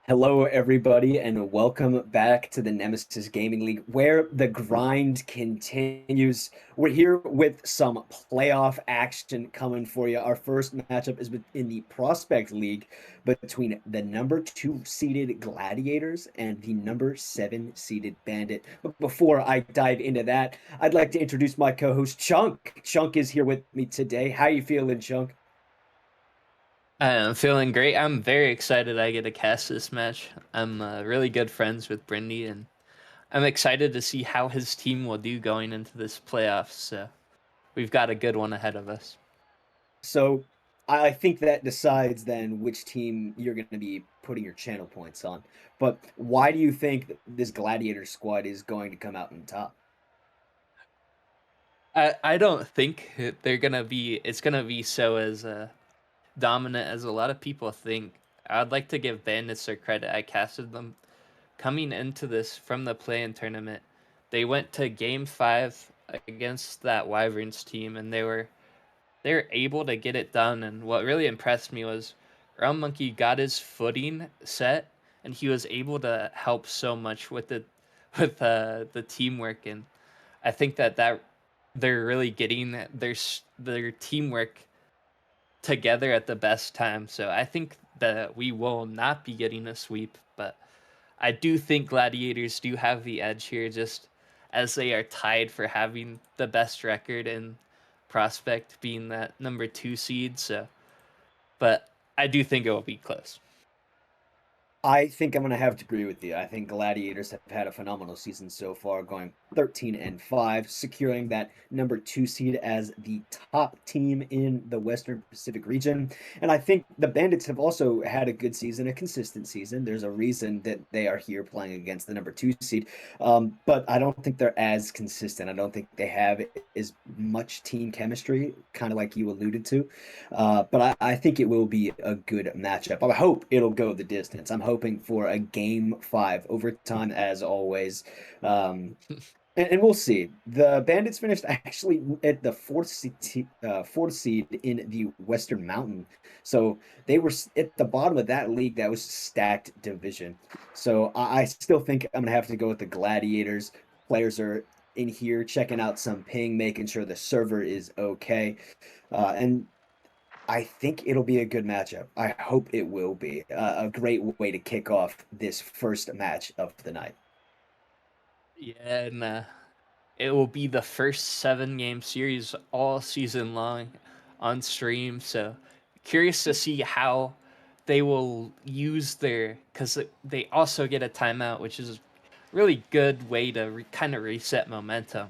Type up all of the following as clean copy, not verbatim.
Hello, everybody, and welcome back to the Nemesis Gaming League, where the grind continues. We're here with some playoff action coming for you. Our first matchup is in the Prospect League between the number 2 seeded Gladiators and the number 7 seeded Bandit. But before I dive into that, I'd like to introduce my co-host Chunk. Chunk is here with me today. How you feeling, Chunk? I'm feeling great. I'm very excited I get to cast this match. I'm really good friends with Brindy, and I'm excited to see how his team will do going into this playoffs. So we've got a good one ahead of us. So I think that decides then which team you're going to be putting your channel points on. But why do you think that this Gladiator squad is going to come out on top? I don't think they're gonna be. It's gonna be so as dominant as a lot of people think. I'd like to give Bandits their credit. I casted them coming into this from the play-in tournament. They went to Game 5 against that Wyverns team, and they were able to get it done. And what really impressed me was Rummonkey got his footing set, and he was able to help so much with the teamwork. And I think that they're really getting their teamwork together at the best time. So I think that we will not be getting a sweep, but I do think Gladiators do have the edge here, just as they are tied for having the best record in Prospect, being that number 2 seed. So, but I do think it will be close. I think I'm going to have to agree with you. I think Gladiators have had a phenomenal season so far, going 13-5, securing that number 2 seed as the top team in the Western Pacific region. And I think the Bandits have also had a good season, a consistent season. There's a reason that they are here playing against the number 2 seed. But I don't think they're as consistent. I don't think they have as much team chemistry, kind of like you alluded to. But I think it will be a good matchup. I hope it'll go the distance. I'm hoping for a game 5 overtime as always. And we'll see. The Bandits finished actually at the fourth seed in the Western Mountain. So they were at the bottom of that league that was stacked division. So I still think I'm going to have to go with the Gladiators. Players are in here checking out some ping, making sure the server is okay. And I think it'll be a good matchup. I hope it will be a great way to kick off this first match of the night. Yeah, and it will be the first 7 game series all season long on stream. So curious to see how they will use their, because they also get a timeout, which is a really good way to kind of reset momentum.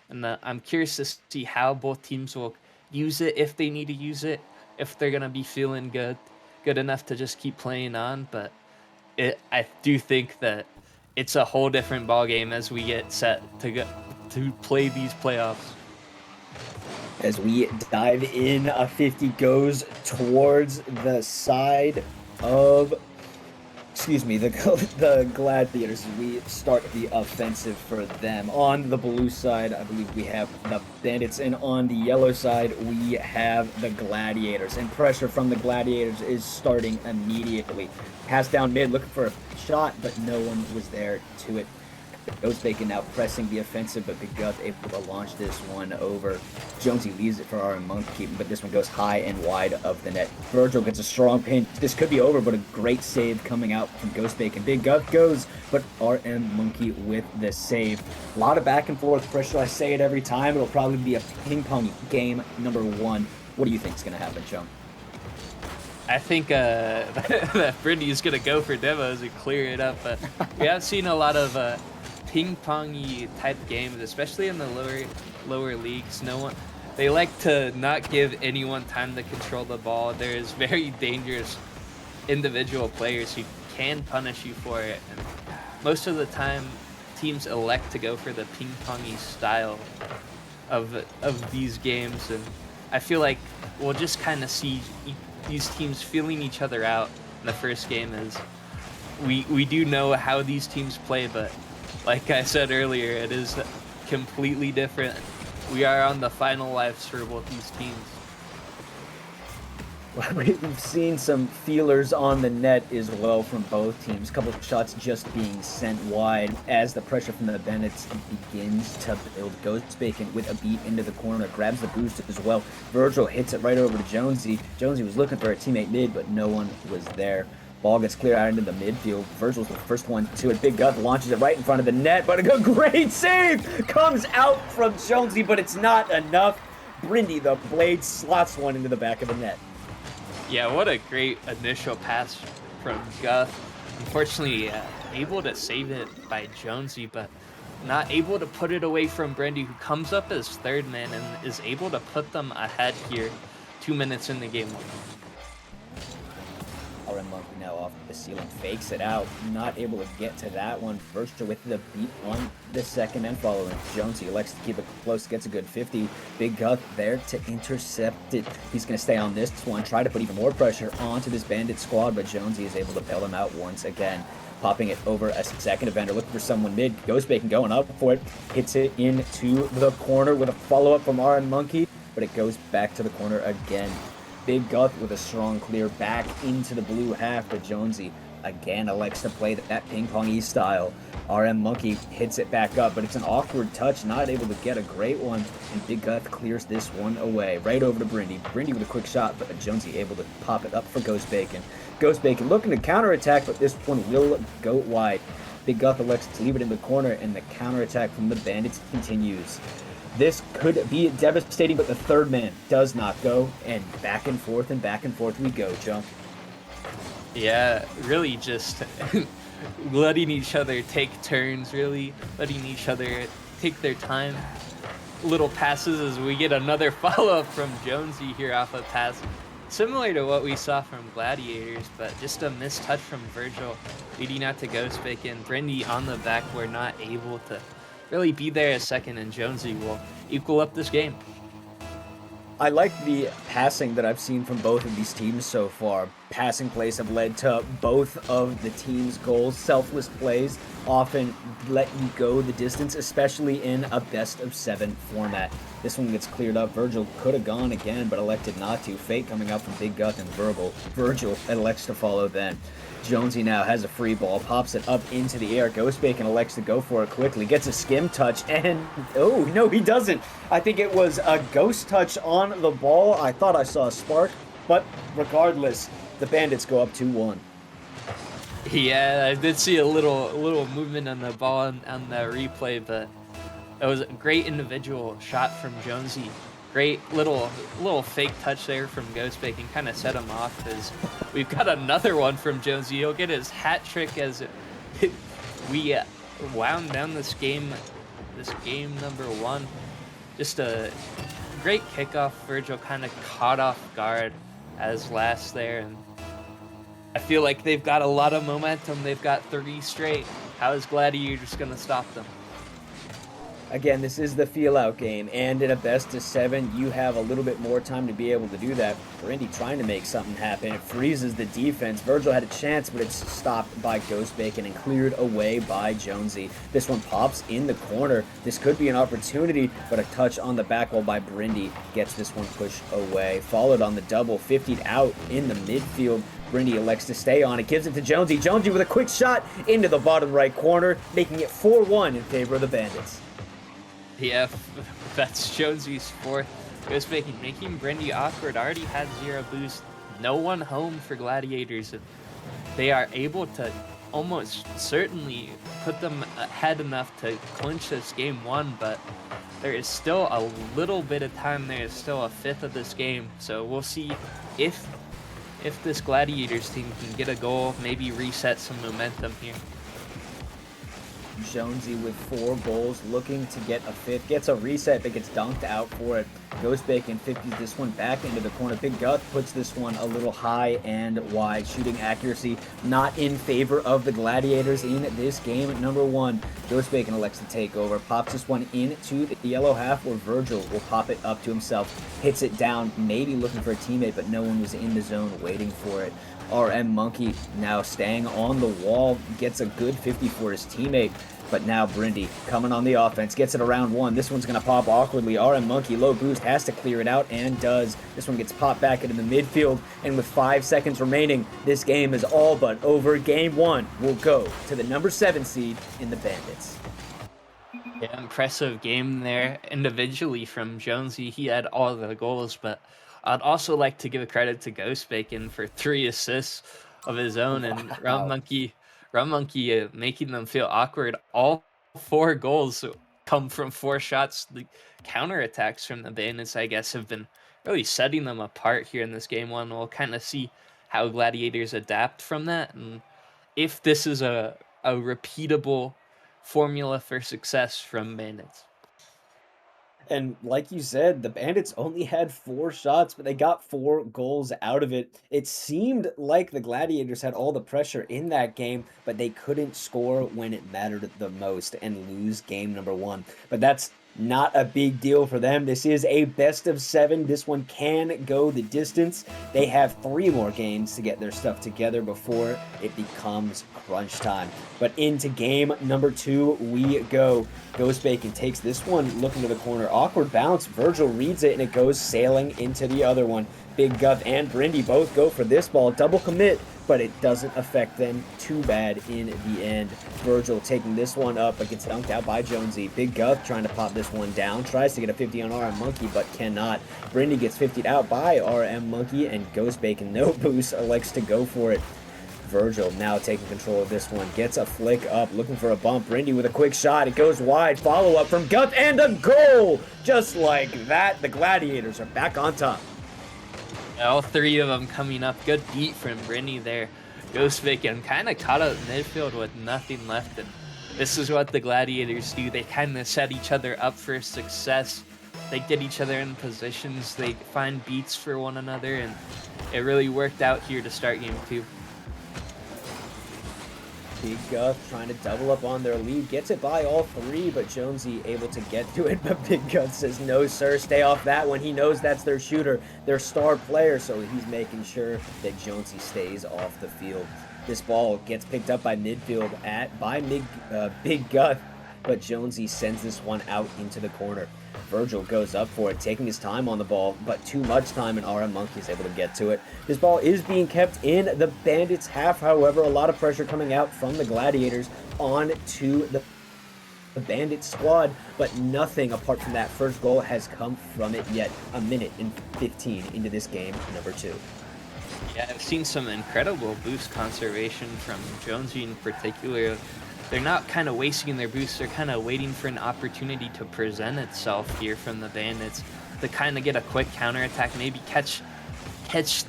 And I'm curious to see how both teams will use it, if they need to use it, if they're gonna be feeling good enough to just keep playing on. But I do think that it's a whole different ball game as we get set to play these playoffs. As we dive in, a 50 goes towards the side of, excuse me, the Gladiators. We start the offensive for them. On the blue side, I believe we have the Bandits, and on the yellow side, we have the Gladiators. And pressure from the Gladiators is starting immediately. Pass down mid, looking for a shot, but no one was there to it. Ghost Bacon now pressing the offensive, but BigGuth able to launch this one over. Jonesy leaves it for our Monkey, but this one goes high and wide of the net. Vergil gets a strong pinch. This could be over, but a great save coming out from Ghost Bacon. BigGuth goes, but RM Monkey with the save. A lot of back and forth pressure. I say it every time. It'll probably be a ping pong game number 1. What do you think is going to happen, Chum? I think that Brindy is gonna go for demos and clear it up, but we have seen a lot of ping pongy type games, especially in the lower leagues. No one, they like to not give anyone time to control the ball. There's very dangerous individual players who can punish you for it, and most of the time teams elect to go for the ping pongy style of these games. And I feel like we'll just kind of see these teams feeling each other out in the first game. As we do know how these teams play, but like I said earlier, it is completely different. We are on the final lives for both these teams. We've seen some feelers on the net as well from both teams. A couple of shots just being sent wide as the pressure from the Bandits begins to build. Ghost Bacon with a beat into the corner, grabs the boost as well. Vergil hits it right over to Jonesy. Jonesy was looking for a teammate mid, but no one was there. Ball gets cleared out into the midfield. Vergil's the first one to it. BigGuth launches it right in front of the net, but a great save comes out from Jonesy, but it's not enough. BrindytheBlade slots one into the back of the net. Yeah, what a great initial pass from Guth. Unfortunately, able to save it by Jonesy, but not able to put it away from Brindy, who comes up as third man and is able to put them ahead here 2 minutes in the game. Rummonkey now off the ceiling, fakes it out, not able to get to that one. Vergil with the beat on the second and following. Jonesy elects to keep it close, gets a good 50. BigGuth there to intercept it. He's going to stay on this one, try to put even more pressure onto this Bandit squad, but Jonesy is able to bail him out once again. Popping it over a second defender, looking for someone mid. Ghost Bacon going up for it, hits it into the corner with a follow-up from Rummonkey, but it goes back to the corner again. BigGuth with a strong clear back into the blue half, but Jonesy again elects to play that ping-pong-y style. Rummonkey hits it back up, but it's an awkward touch, not able to get a great one, and BigGuth clears this one away. Right over to Brindy. Brindy with a quick shot, but Jonesy able to pop it up for Ghost Bacon. Ghost Bacon looking to counterattack, but this one will go wide. BigGuth elects to leave it in the corner, and the counterattack from the Bandits continues. This could be devastating, but the third man does not go, and back and forth we go, Jump. Yeah, really just letting each other take turns, really letting each other take their time. Little passes as we get another follow-up from Jonesy here off a pass. Similar to what we saw from Gladiators, but just a missed touch from Vergil, leading out to Ghost Bacon. Brindy on the back were not able to really be there a second, and Jonesy will equal up this game. I like the passing that I've seen from both of these teams so far. Passing plays have led to both of the teams' goals. Selfless plays often let you go the distance, especially in a best-of-7 format. This one gets cleared up. Vergil could have gone again, but elected not to. Fate coming out from BigGuth and Vergil. Vergil elects to follow then. Jonesy now has a free ball, pops it up into the air. Ghost Bacon elects to go for it quickly, gets a skim touch, and oh, no, he doesn't. I think it was a ghost touch on the ball. I thought I saw a spark, but regardless, the Bandits go up 2-1. Yeah, I did see a little movement on the ball on the replay, but it was a great individual shot from Jonesy. Great little fake touch there from Ghost Bacon, kind of set him off as we've got another one from Jonesy. He'll get his hat trick as we wound down this game number 1. Just a great kickoff. Vergil kind of caught off guard as last there, and I feel like they've got a lot of momentum. They've got 3 straight. How is Gladiators going to stop them? Again, this is the feel-out game, and in a best-of-7, you have a little bit more time to be able to do that. Brindy trying to make something happen. It freezes the defense. Vergil had a chance, but it's stopped by Ghost Bacon and cleared away by Jonesy. This one pops in the corner. This could be an opportunity, but a touch on the back wall by Brindy gets this one pushed away. Followed on the double, 50'd out in the midfield. Brindy elects to stay on it, gives it to Jonesy. Jonesy with a quick shot into the bottom right corner, making it 4-1 in favor of the Bandits. Yeah, that's Jonesy's 4th. Ghost Bacon making Brindy awkward. Already had 0 boost. No one home for Gladiators. They are able to almost certainly put them ahead enough to clinch this game 1, but there is still a little bit of time. There is still a 5th of this game. So we'll see if this Gladiators team can get a goal, maybe reset some momentum here. Jonesy with 4 goals, looking to get a 5th. Gets a reset, but gets dunked out for it. Ghost Bacon 50s this one back into the corner. BigGuth puts this one a little high and wide. Shooting accuracy not in favor of the Gladiators in this game number 1. Ghost Bacon elects to take over. Pops this one into the yellow half, where Vergil will pop it up to himself. Hits it down, maybe looking for a teammate, but no one was in the zone waiting for it. Rummonkey now staying on the wall, gets a good 50 for his teammate. But now Brindy coming on the offense, gets it around one. This one's going to pop awkwardly. Rummonkey, low boost, has to clear it out and does. This one gets popped back into the midfield, and with 5 seconds remaining, this game is all but over. Game 1 will go to the number 7 seed in the Bandits. Yeah, impressive game there individually from Jonesy. He had all the goals, but I'd also like to give credit to Ghost Bacon for 3 assists of his own, and Rummonkey making them feel awkward. All 4 goals come from 4 shots. The counterattacks from the Bandits, I guess, have been really setting them apart here in this game 1. We'll kind of see how Gladiators adapt from that, and if this is a repeatable formula for success from Bandits. And like you said, the Bandits only had 4 shots, but they got 4 goals out of it. It seemed like the Gladiators had all the pressure in that game, but they couldn't score when it mattered the most and lose game number 1. But that's not a big deal for them. This is a best of 7. This one can go the distance. They have 3 more games to get their stuff together before it becomes crunch time. But into game number 2 we go. Ghost Bacon takes this one, looking to the corner. Awkward bounce. Vergil reads it, and it goes sailing into the other one. BigGuth and Brindy both go for this ball. Double commit, but it doesn't affect them too bad in the end. Vergil taking this one up, but gets dunked out by Jonesy. BigGuth trying to pop this one down. Tries to get a 50 on Rummonkey, but cannot. Brindy gets 50'd out by Rummonkey, and Ghost Bacon, no boost, elects to go for it. Vergil now taking control of this one. Gets a flick up, looking for a bump. Brindy with a quick shot. It goes wide. Follow-up from Guth, and a goal! Just like that, the Gladiators are back on top. All 3 of them coming up. Good beat from Brindy there. Ghost Bacon kind of caught up midfield with nothing left. And this is what the Gladiators do. They kind of set each other up for success. They get each other in positions. They find beats for one another. And it really worked out here to start game 2. BigGuth trying to double up on their lead. Gets it by all 3, but Jonesy able to get to it. But BigGuth says, no, sir, stay off that one. He knows that's their shooter, their star player, so he's making sure that Jonesy stays off the field. This ball gets picked up by midfield by BigGuth, but Jonesy sends this one out into the corner. Vergil goes up for it, taking his time on the ball, but too much time, and Rummonkey is able to get to it. This ball is being kept in the Bandits' half, however, a lot of pressure coming out from the Gladiators on to the Bandit squad, but nothing apart from that first goal has come from it yet. A minute and 15 into this game, number 2. Yeah, I've seen some incredible boost conservation from Jonesy in particular. They're not kind of wasting their boosts, they're kind of waiting for an opportunity to present itself here from the Bandits to kind of get a quick counterattack, maybe catch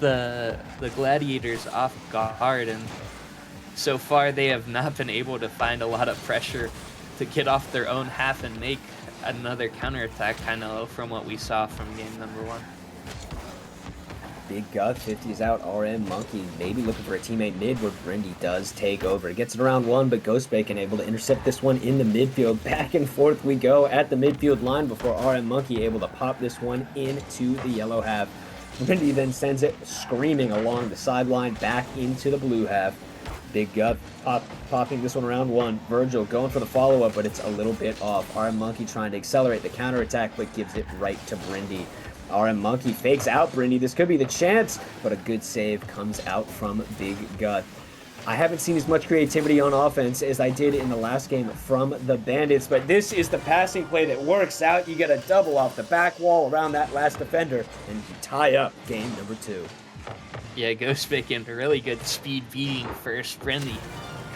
the Gladiators off guard. And so far they have not been able to find a lot of pressure to get off their own half and make another counterattack, kind of from what we saw from game number 1. BigGuth 50s out. Rummonkey maybe looking for a teammate mid, where Brindy does take over. It gets it around 1, but Ghost Bacon able to intercept this one in the midfield. Back and forth we go at the midfield line before Rummonkey able to pop this one into the yellow half. Brindy then sends it screaming along the sideline back into the blue half. BigGuth popping this one around 1. Vergil going for the follow-up, but it's a little bit off. Rummonkey trying to accelerate the counterattack, but gives it right to Brindy. Rummonkey fakes out Brindy. This could be the chance, but a good save comes out from BigGuth. I haven't seen as much creativity on offense as I did in the last game from the Bandits, but this is the passing play that works out. You get a double off the back wall around that last defender, and you tie up game number 2. Yeah, Ghost Bacon, a really good speed beating first. Brindy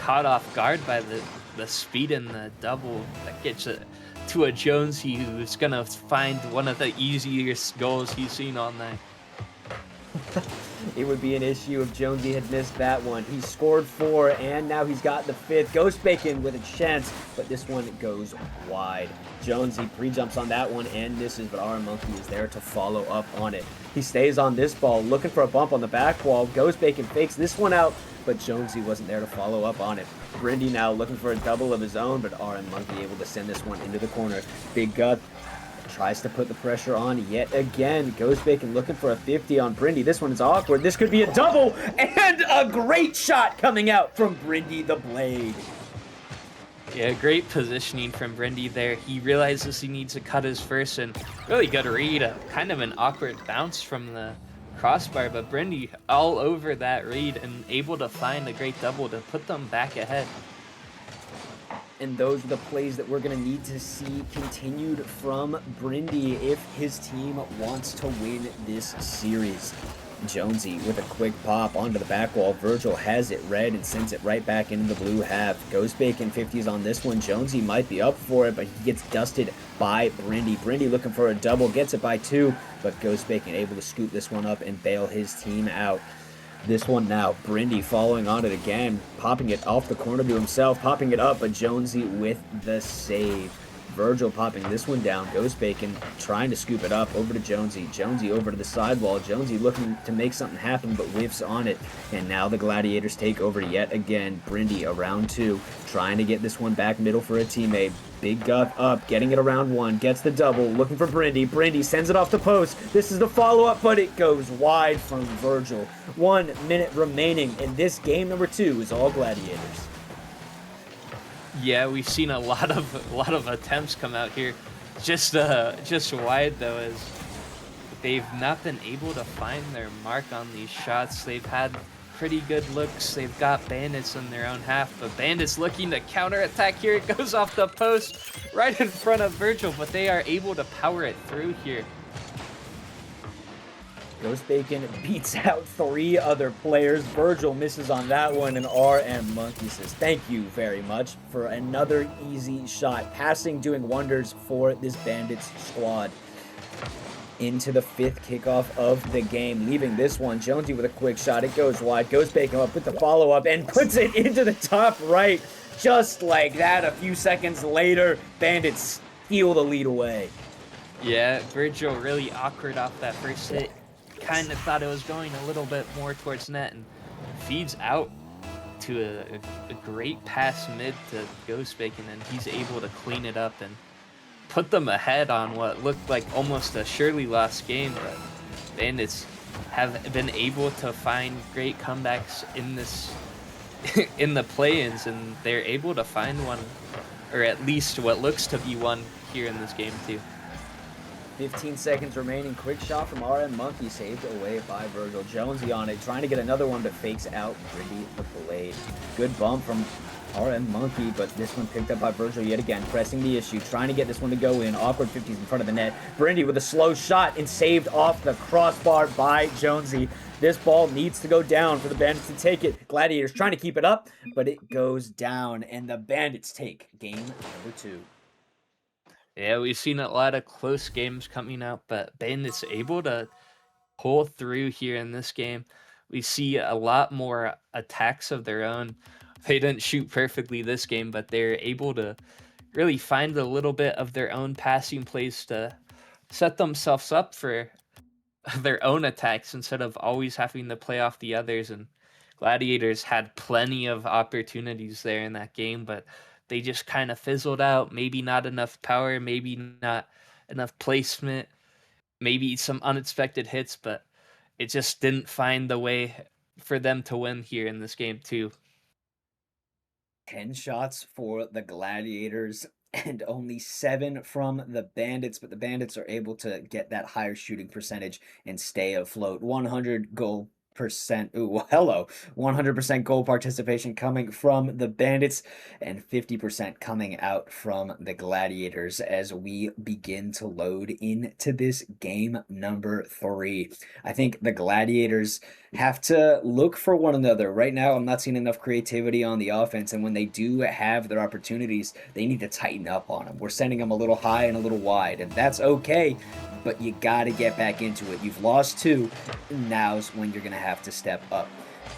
caught off guard by the speed and the double that gets it to a Jonesy who's gonna find one of the easiest goals he's seen all night. It would be an issue if Jonesy had missed that one. He scored 4, and now he's got the 5th. Ghost Bacon with a chance, but this one goes wide. Jonesy pre-jumps on that one and misses, but Rummonkey is there to follow up on it. He stays on this ball, looking for a bump on the back wall. Ghost Bacon fakes this one out, but Jonesy wasn't there to follow up on it. Brindy now looking for a double of his own, but Rummonkey able to send this one into the corner. BigGuth tries to put the pressure on yet again. Ghost Bacon looking for a 50 on Brindy. This one is awkward. This could be a double, and a great shot coming out from BrindytheBlade. Yeah, great positioning from Brindy there. He realizes he needs to cut his first, and really good read. Kind of an awkward bounce from the crossbar, but Brindy all over that read and able to find a great double to put them back ahead. And those are the plays that we're going to need to see continued from Brindy if his team wants to win this series. Jonesy with a quick pop onto the back wall. Vergil has it red and sends it right back into the blue half. Ghost Bacon 50s on this one. Jonesy might be up for it, but he gets dusted by Brindy. Brindy looking for a double, gets it by 2, but Ghost Bacon able to scoop this one up and bail his team out. This one now, Brindy following on it again, popping it off the corner to himself, popping it up, but Jonesy with the save. Vergil popping this one down. Ghost Bacon trying to scoop it up over to Jonesy. Jonesy over to the sidewall. Jonesy looking to make something happen, but whiffs on it. And now the Gladiators take over yet again. Brindy around 2, trying to get this one back middle for a teammate. BigGuth up, getting it around 1, gets the double, looking for Brindy. Brindy sends it off the post. This is the follow-up, but it goes wide from Vergil. 1 minute remaining, and this game number 2 is all Gladiators. Yeah, we've seen a lot of attempts come out here, just wide though, as they've not been able to find their mark on these shots. They've had pretty good looks. They've got Bandits in their own half, but Bandits looking to counterattack here. It goes off the post right in front of Vergil, but they are able to power it through here. Ghost Bacon beats out 3 other players. Vergil misses on that one, and Rummonkey says, thank you very much for another easy shot. Passing doing wonders for this Bandits squad. Into the 5th kickoff of the game, leaving this one. Jonesy with a quick shot. It goes wide. Ghost Bacon up with the follow-up and puts it into the top right. Just like that, a few seconds later, Bandits steal the lead away. Yeah, Vergil really awkward off that first hit. Kind of thought it was going a little bit more towards net and feeds out to a great pass mid to Ghost Bacon, and he's able to clean it up and put them ahead on what looked like almost a surely lost game. But Bandits have been able to find great comebacks in this in the play-ins, and they're able to find one, or at least what looks to be one here in this game too. 15 seconds remaining. Quick shot from Rummonkey, saved away by Vergil. Jonesy on it, trying to get another one, but fakes out BrindytheBlade. Good bump from Rummonkey, but this one picked up by Vergil yet again, pressing the issue, trying to get this one to go in. Awkward 50s in front of the net. Brindy with a slow shot and saved off the crossbar by Jonesy. This ball needs to go down for the Bandits to take it. Gladiators trying to keep it up, but it goes down, and the Bandits take game number 2. Yeah, we've seen a lot of close games coming out, but Bandits able to pull through here in this game. We see a lot more attacks of their own. They didn't shoot perfectly this game, but they're able to really find a little bit of their own passing plays to set themselves up for their own attacks instead of always having to play off the others. And Gladiators had plenty of opportunities there in that game, but they just kind of fizzled out. Maybe not enough power, maybe not enough placement, maybe some unexpected hits, but it just didn't find the way for them to win here in this game too. 10 shots for the Gladiators and only 7 from the Bandits, but the Bandits are able to get that higher shooting percentage and stay afloat. 100 goal percent. Ooh, hello. 100% goal participation coming from the Bandits and 50% coming out from the Gladiators as we begin to load into this game number 3. I think the Gladiators have to look for one another. Right now, I'm not seeing enough creativity on the offense, and when they do have their opportunities, they need to tighten up on them. We're sending them a little high and a little wide, and that's okay, but you got to get back into it. You've lost 2. Now's when you're going to have to step up.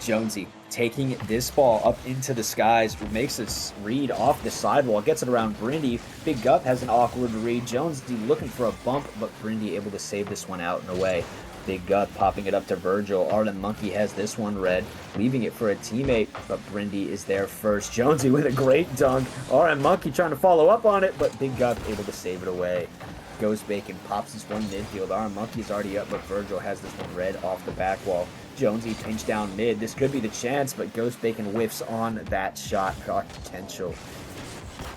Jonesy taking this ball up into the skies, makes a read off the sidewall, gets it around Brindy. BigGuth has an awkward read. Jonesy looking for a bump, but Brindy able to save this one out and away. BigGuth popping it up to Vergil. Rummonkey has this one red, leaving it for a teammate, but Brindy is there first. Jonesy with a great dunk. Rummonkey trying to follow up on it, but BigGuth able to save it away. Ghost Bacon pops this one midfield. Rummonkey's already up, but Vergil has this one red off the back wall. Jonesy pinched down mid. This could be the chance, but Ghost Bacon whiffs on that shot potential.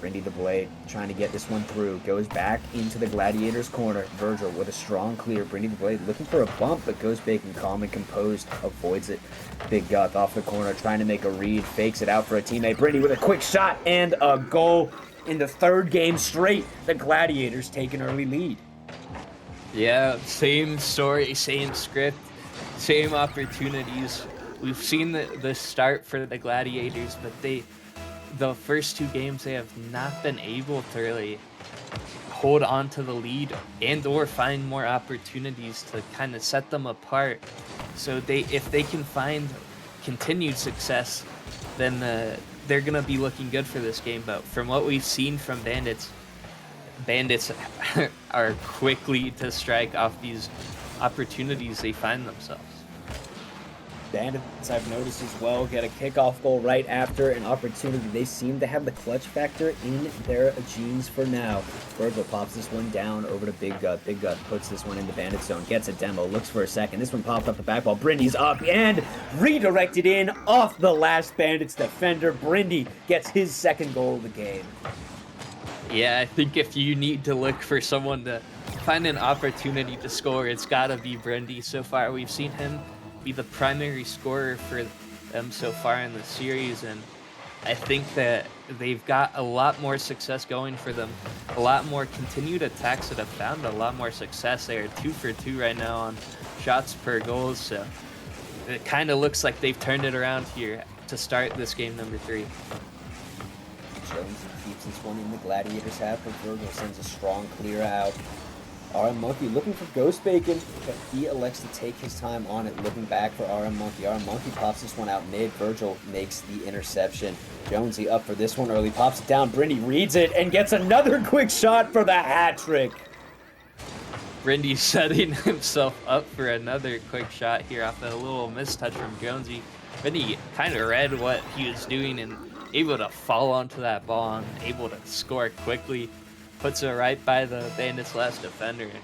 BrindytheBlade trying to get this one through. Goes back into the Gladiators' corner. Vergil with a strong clear. BrindytheBlade looking for a bump, but Ghost Bacon calm and composed. Avoids it. BigGuth off the corner trying to make a read. Fakes it out for a teammate. Brindy with a quick shot and a goal. In the third game straight, the Gladiators take an early lead. Yeah, same story, same script, same opportunities. We've seen the start for the Gladiators, but the first 2 games, they have not been able to really hold on to the lead and or find more opportunities to kind of set them apart. So if they can find continued success, then they're going to be looking good for this game. But from what we've seen from Bandits are quickly to strike off these opportunities they find themselves. Bandits, I've noticed as well, get a kickoff goal right after an opportunity. They seem to have the clutch factor in their genes for now. Vergil pops this one down over to BigGuth. BigGuth puts this one into Bandit zone, gets a demo, looks for a second. This one popped up the back ball. Brindy's up and redirected in off the last Bandits defender. Brindy gets his second goal of the game. Yeah, I think if you need to look for someone to find an opportunity to score, it's got to be Brindy. So far, we've seen him be the primary scorer for them so far in the series, and I think that they've got a lot more success going for them, a lot more continued attacks that have found a lot more success. They are 2 for 2 right now on shots per goal, so it kind of looks like they've turned it around here to start this game number 3. Jonesy keeps this one in the Gladiators half, but Vergil sends a strong clear out. Rummonkey looking for Ghost Bacon, but he elects to take his time on it, looking back for Rummonkey. Rummonkey pops this one out mid. Vergil makes the interception. Jonesy up for this one early, pops it down. Brindy reads it and gets another quick shot for the hat trick. Brindy setting himself up for another quick shot here off a little mistouch from Jonesy. Brindy kind of read what he was doing and able to fall onto that ball and able to score quickly. Puts it right by the Bandits' last defender and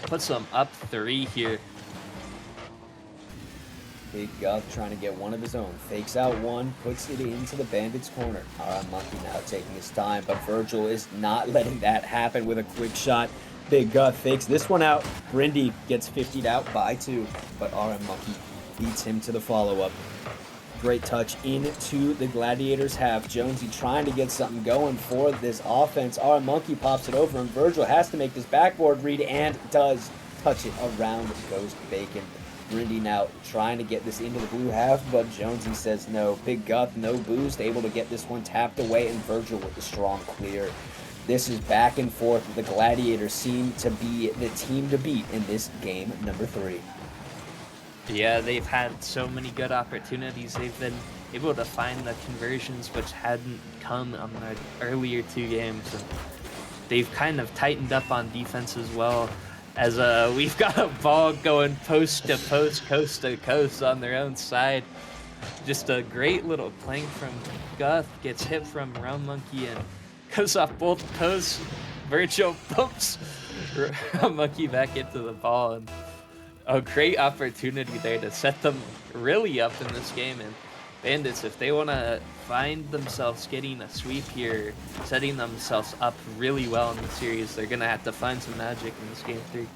puts them up 3 here. BigGuth trying to get one of his own. Fakes out one, puts it into the Bandits' corner. Rummonkey now taking his time, but Vergil is not letting that happen with a quick shot. BigGuth fakes this one out. Brindy gets 50'd out by 2, but Rummonkey beats him to the follow-up. Great touch into the Gladiators half. Jonesy trying to get something going for this offense. Rummonkey pops it over, and Vergil has to make this backboard read and does touch it around Ghost Bacon. Brindy now trying to get this into the blue half, but Jonesy says no. BigGuth, no boost, able to get this one tapped away, and Vergil with the strong clear. This is back and forth. The Gladiators seem to be the team to beat in this game number 3. Yeah, they've had so many good opportunities. They've been able to find the conversions which hadn't come on the earlier 2 games. And they've kind of tightened up on defense as well, as we've got a ball going post to post, coast to coast on their own side. Just a great little plank from Guth, gets hit from Rummonkey and goes off both posts. Vergil bumps Rummonkey back into the ball, and a great opportunity there to set them really up in this game. And Bandits, if they want to find themselves getting a sweep here, setting themselves up really well in the series, they're going to have to find some magic in this game 3.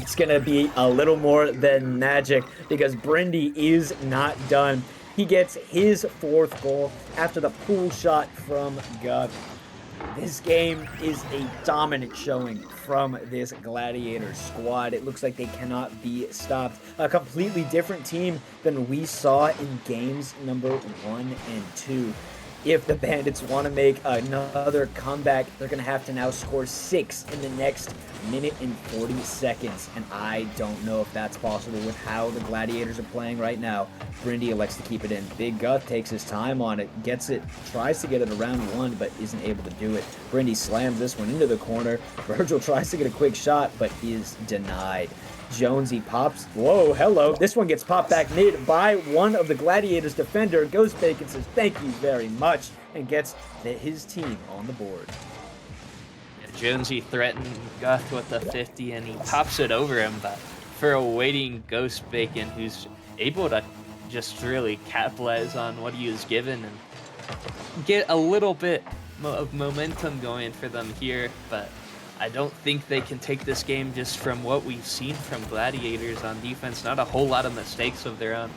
It's going to be a little more than magic, because Brindy is not done. He gets his 4th goal after the pull shot from Guth. This game is a dominant showing from this Gladiator squad. It looks like they cannot be stopped. A completely different team than we saw in games number 1 and 2. If the Bandits want to make another comeback, they're going to have to now score 6 in the next minute and 40 seconds. And I don't know if that's possible with how the Gladiators are playing right now. Brindy elects to keep it in. BigGuth takes his time on it, gets it, tries to get it around 1, but isn't able to do it. Brindy slams this one into the corner. Vergil tries to get a quick shot, but is denied. Jonesy pops. Whoa, hello. This one gets popped back mid by one of the Gladiators' defender. Ghost Bacon says thank you very much and gets his team on the board. Yeah, Jonesy threatened Guth with a 50 and he pops it over him, but for a waiting Ghost Bacon who's able to just really capitalize on what he was given and get a little bit of momentum going for them here, but I don't think they can take this game just from what we've seen from Gladiators on defense. Not a whole lot of mistakes of their own.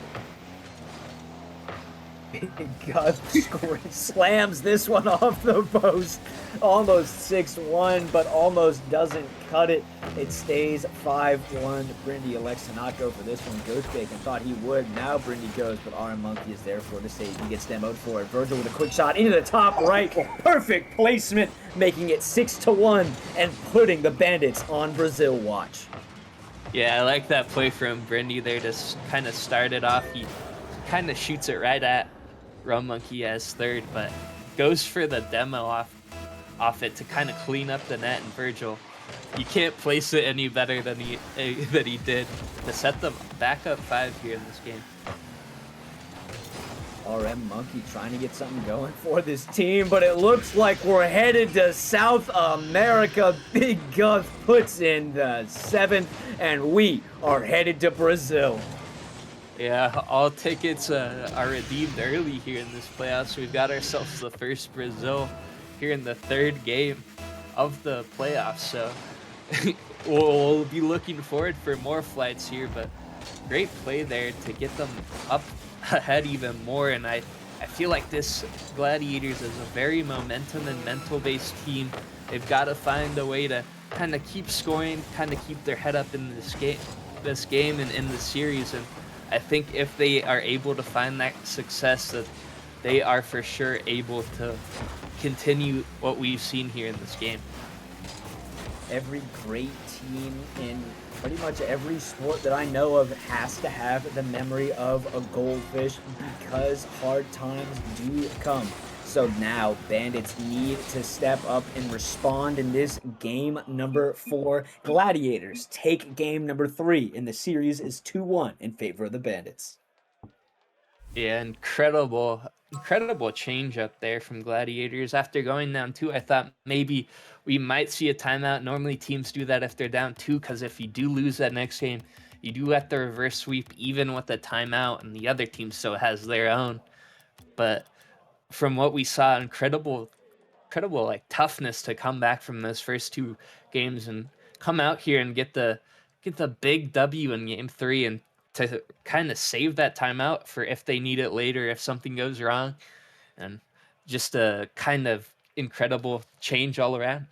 BigGuth slams this one off the post. Almost 6-1, but almost doesn't cut it. It stays 5-1. Brindy elects to not go for this one. Ghost Bacon thought he would. Now Brindy goes, but Rummonkey is there for the save. He gets demoed for it. Vergil with a quick shot into the top right. Perfect placement, making it 6-1 and putting the Bandits on Brazil watch. Yeah, I like that play from Brindy there to kind of start it off. He kind of shoots it right at Rummonkey as third, but goes for the demo off it to kind of clean up the net. And Vergil, you can't place it any better than he did to set them back up 5 here in this game. Rummonkey trying to get something going for this team, but it looks like we're headed to South America. BigGuth puts in the 7th, and we are headed to Brazil. Yeah, all tickets are redeemed early here in this playoffs. We've got ourselves the first Brazil here in the 3rd game of the playoffs, so we'll be looking forward for more flights here, but great play there to get them up ahead even more. And I feel like this Gladiators is a very momentum and mental based team. They've got to find a way to kind of keep scoring, kind of keep their head up in this game and in the series. And I think if they are able to find that success, that they are for sure able to continue what we've seen here in this game. Every great team in pretty much every sport that I know of has to have the memory of a goldfish, because hard times do come. So now Bandits need to step up and respond in this game number 4. Gladiators take game number 3, and the series is 2-1 in favor of the Bandits. Yeah, incredible change up there from Gladiators. After going down 2, I thought maybe we might see a timeout. Normally teams do that if they're down 2, because if you do lose that next game, you do have to reverse sweep even with a timeout, and the other team still has their own. But from what we saw, incredible like toughness to come back from those first 2 games and come out here and get the big W in game 3, and to kind of save that timeout for if they need it later, if something goes wrong. And just a kind of incredible change all around.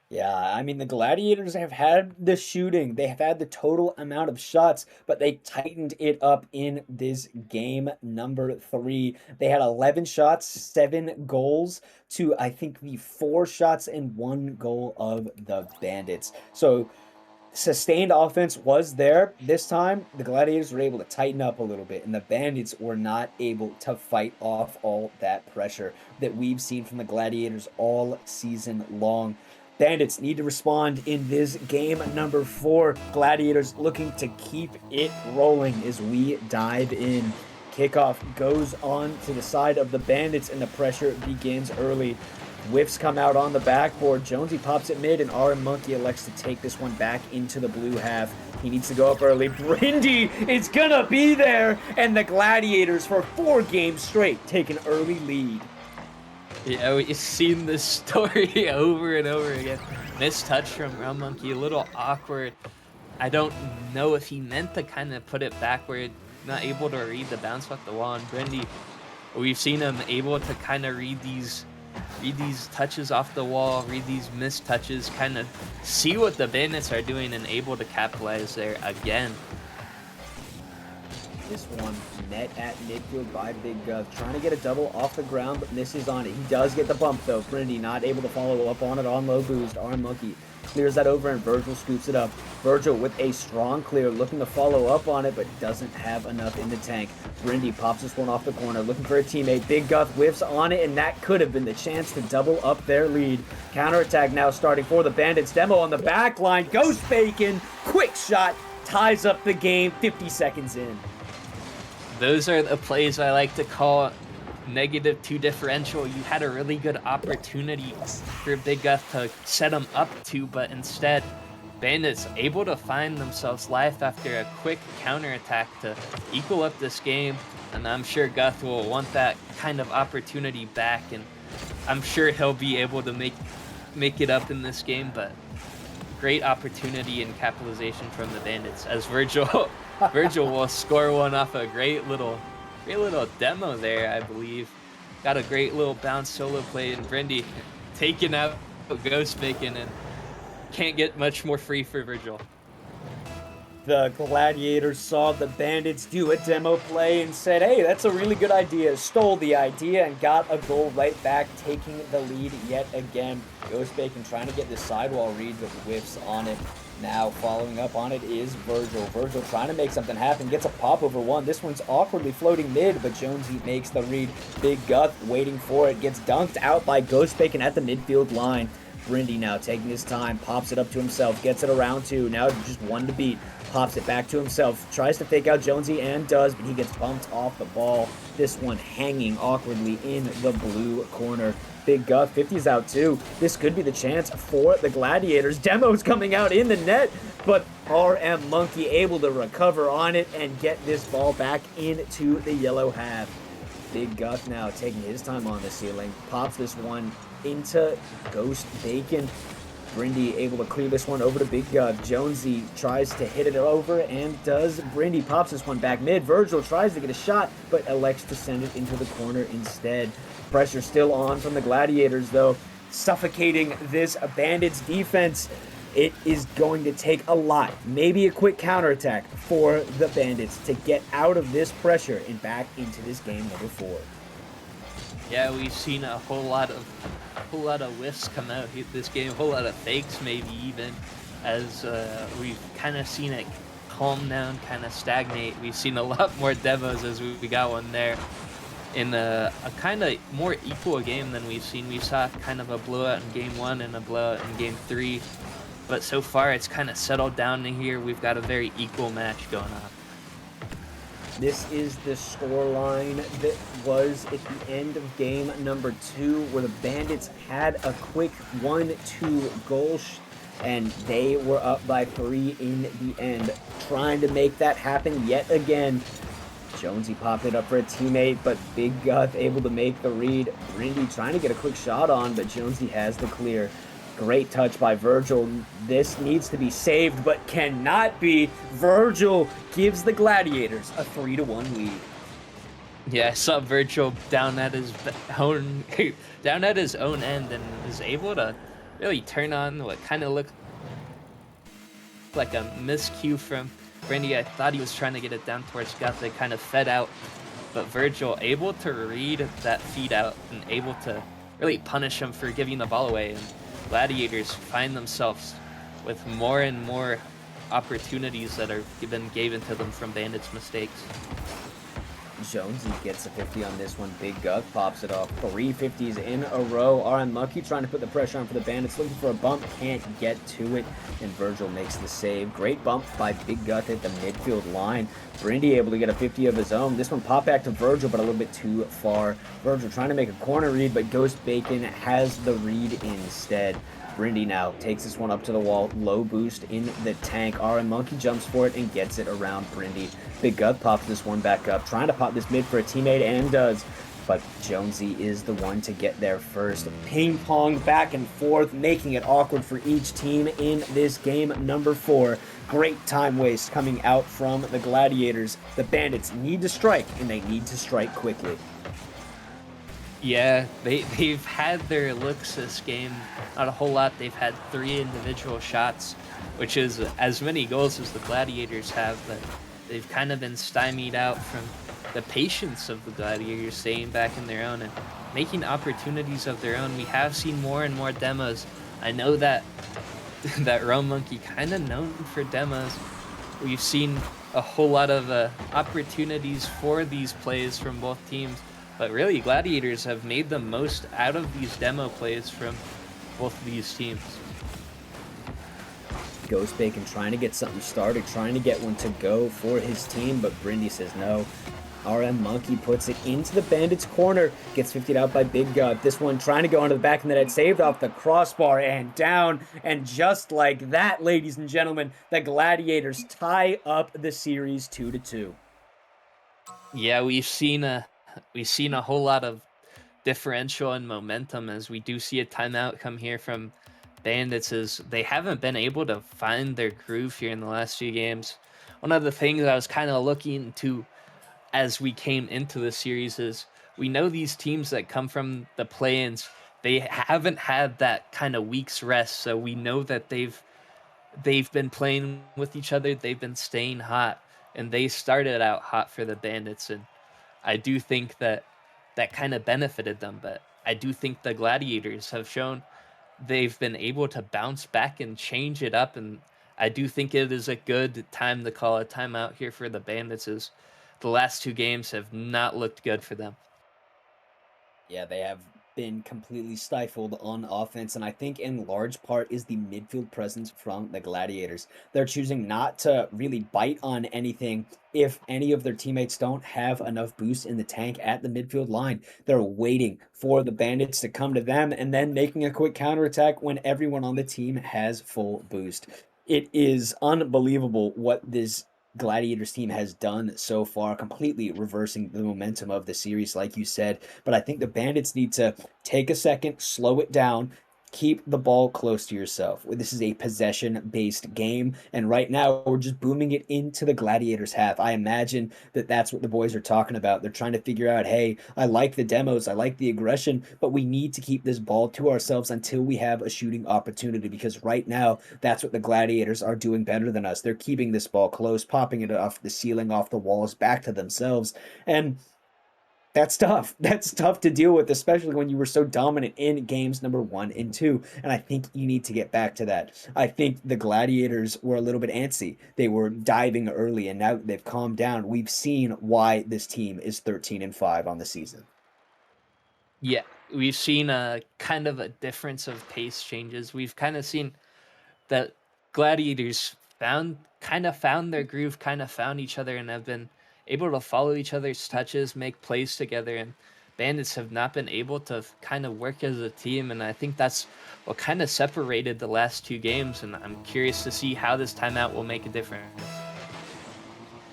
Yeah, I mean, the Gladiators have had the shooting. They have had the total amount of shots, but they tightened it up in this game number 3. They had 11 shots, 7 goals to, I think, the 4 shots and 1 goal of the Bandits. So sustained offense was there. This time, the Gladiators were able to tighten up a little bit, and the Bandits were not able to fight off all that pressure that we've seen from the Gladiators all season long. Bandits need to respond in this game number 4. Gladiators looking to keep it rolling as we dive in. Kickoff goes on to the side of the Bandits, and the pressure begins early. Whiffs come out on the backboard. Jonesy pops it mid, and Rummonkey elects to take this one back into the blue half. He needs to go up early. Brindy is gonna be there, and the Gladiators, for 4 games straight, take an early lead. Yeah, we've seen this story over and over again. Missed touch from Rummonkey, a little awkward. I don't know if he meant to kind of put it backward, not able to read the bounce off the wall. And Brindy, we've seen him able to kind of read these touches off the wall, read these missed touches, kind of see what the Bandits are doing and able to capitalize there again. This one net at midfield by BigGuth, trying to get a double off the ground, but misses on it. He does get the bump though. Brindy not able to follow up on it on low boost. Rummonkey clears that over, and Vergil scoops it up. Vergil with a strong clear, looking to follow up on it, but doesn't have enough in the tank. Brindy pops this one off the corner, looking for a teammate. BigGuth whiffs on it, and that could have been the chance to double up their lead. Counterattack now starting for the Bandits. Demo on the back line. Ghost Bacon, quick shot, ties up the game 50 seconds in. Those are the plays I like to call -2 differential. You had a really good opportunity for BigGuth to set them up to, but instead, Bandits able to find themselves life after a quick counterattack to equal up this game. and I'm sure Guth will want that kind of opportunity back, and I'm sure he'll be able to make it up in this game. But great opportunity and capitalization from the Bandits as Vergil Vergil will score one off a great little demo there, I believe. Got a great little bounce solo play, and Brindy taking out Ghost Bacon, and can't get much more free for Vergil. The Gladiators saw the Bandits do a demo play and said, hey, that's a really good idea. Stole the idea and got a goal right back, taking the lead yet again. Ghost Bacon trying to get this sidewall read, but whiffs on it. Now following up on it is Vergil. Vergil trying to make something happen, gets a pop over one. This one's awkwardly floating mid, but Jonesy makes the read. BigGuth waiting for it, gets dunked out by Ghost Bacon at the midfield line. Brindy now taking his time, pops it up to himself, gets it around two. Now just one to beat. Pops it back to himself, tries to fake out Jonesy and does, but he gets bumped off the ball. This one hanging awkwardly in the blue corner. BigGuth, 50's out too. This could be the chance for the Gladiators. Demo's coming out in the net, but Rummonkey able to recover on it and get this ball back into the yellow half. BigGuth now taking his time on the ceiling, pops this one into Ghost Bacon. Brindy able to clear this one over to BigGuth. Jonesy tries to hit it over and does. Brindy pops this one back mid. Vergil tries to get a shot, but elects to send it into the corner instead. Pressure still on from the Gladiators, though, suffocating this Bandits defense. It is going to take a lot, maybe a quick counterattack for the Bandits to get out of this pressure and back into this game number 4. Yeah, we've seen a whole lot of whiffs come out this game, a whole lot of fakes maybe even, as we've kind of seen it calm down, kind of stagnate. We've seen a lot more demos as we got one there in a kind of more equal game than we've seen. We saw kind of a blowout in game 1 and a blowout in game 3, but so far it's kind of settled down in here. We've got a very equal match going on. This is the scoreline that was at the end of game number 2, where the Bandits had a quick 1-2 goal, and they were up by 3 in the end. Trying to make that happen yet again. Jonesy popped it up for a teammate, but BigGuth able to make the read. Brindy trying to get a quick shot on, but Jonesy has the clear. Great touch by Vergil. This needs to be saved, but cannot be. Vergil gives the Gladiators a 3-1 lead. Yeah, I saw Vergil down at his own end, and was able to really turn on what kind of looked like a miscue from Brindy. I thought he was trying to get it down towards Guth. They kind of fed out, but Vergil able to read that feed out and able to really punish him for giving the ball away. And Gladiators find themselves with more and more opportunities that are given to them from Bandits' mistakes. Jonesy gets a 50 on this one. BigGuth pops it off. 3 50s in a row. Rummonkey trying to put the pressure on for the Bandits. Looking for a bump. Can't get to it. And Vergil makes the save. Great bump by BigGuth at the midfield line. Brindy able to get a 50 of his own. This one popped back to Vergil, but a little bit too far. Vergil trying to make a corner read, but Ghost Bacon has the read instead. Brindy now takes this one up to the wall. Low boost in the tank. Rummonkey jumps for it and gets it around Brindy. BigGuth pops this one back up, trying to pop this mid for a teammate, and does. But Jonesy is the one to get there first. Ping pong back and forth, making it awkward for each team in this game number 4. Great time waste coming out from the Gladiators. The Bandits need to strike, and they need to strike quickly. Yeah, they've had their looks this game. Not a whole lot. They've had 3 individual shots, which is as many goals as the Gladiators have, but they've kind of been stymied out from the patience of the Gladiators staying back in their own and making opportunities of their own. We have seen more and more demos. I know that Rummonkey kind of known for demos. We've seen a whole lot of opportunities for these plays from both teams. But really, Gladiators have made the most out of these demo plays from both of these teams. Ghost Bacon trying to get something started, trying to get one to go for his team, but Brindy says no. Rummonkey puts it into the Bandits' corner, gets 50'd out by BigGuth. This one trying to go into the back of the net, saved off the crossbar and down. And just like that, ladies and gentlemen, the Gladiators tie up the series 2-2. Yeah, we've seen a whole lot of differential and momentum as we do see a timeout come here from Bandits as they haven't been able to find their groove here in the last few games. One of the things I was kind of looking to as we came into the series is we know these teams that come from the play-ins, they haven't had that kind of week's rest, so we know that they've been playing with each other, they've been staying hot, and they started out hot for the Bandits, and I do think that that kind of benefited them, but I do think the Gladiators have shown they've been able to bounce back and change it up, and I do think it is a good time to call a timeout here for the Bandits as the last two games have not looked good for them. Yeah, they have been completely stifled on offense, and I think in large part is the midfield presence from the Gladiators. They're choosing not to really bite on anything if any of their teammates don't have enough boost in the tank at the midfield line. They're waiting for the Bandits to come to them and then making a quick counterattack when everyone on the team has full boost. It is unbelievable what this Gladiators team has done so far, completely reversing the momentum of the series, like you said. But I think the Bandits need to take a second, slow it down, keep the ball close to yourself. This is a possession-based game, and right now we're just booming it into the Gladiators half. I imagine that that's what the boys are talking about. They're trying to figure out, hey, I like the demos, I like the aggression, but we need to keep this ball to ourselves until we have a shooting opportunity, because right now that's what the Gladiators are doing better than us. They're keeping this ball close, popping it off the ceiling, off the walls, back to themselves, and that's tough. That's tough to deal with, especially when you were so dominant in games number 1 and 2. And I think you need to get back to that. I think the Gladiators were a little bit antsy. They were diving early, and now they've calmed down. We've seen why this team is 13-5 on the season. Yeah, we've seen a kind of a difference of pace changes. We've kind of seen that Gladiators found their groove, kind of found each other, and have been able to follow each other's touches, make plays together. And Bandits have not been able to kind of work as a team, and I think that's what kind of separated the last two games. And I'm curious to see how this timeout will make a difference.